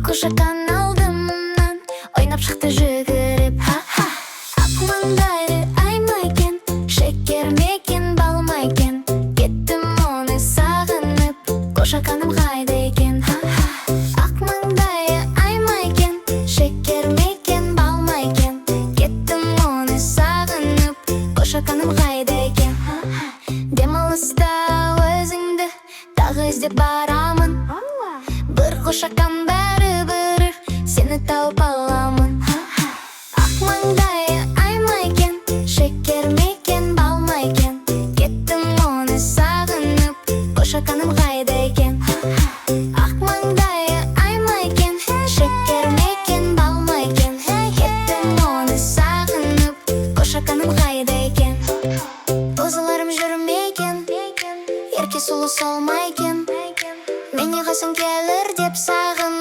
Кошакан алдымнан ойнап шықты жүгіріп, ха-ха. Ақ маңдайды ай ма екен, шекер ме екен, бал ма екен. Кеттім оны сағынып, кошаканым қайда екен, ха-ха. Ақ маңдайды ай ма екен, шекер ме екен, бал ма екен. Кеттім оны сағынып, кошаканым қайда екен, ха-ха. Демалыста өзіңді тағы іздеп барамын. Бір қошакан бәрібір сені тауып аламын. Ақ маңдайы ай ма екен, шекер ме екен, бал ма екен. Кеттім оны сағынып, кошаканым қайда екен. Ақ маңдайы ай ма екен, шекер ме екен, бал ма екен. Кеттім оны сағынып, кошаканым қайда екен. Өзілерім жүрме екен, ерке сұлу сол ма екен. Мен неғасым келер деп сағын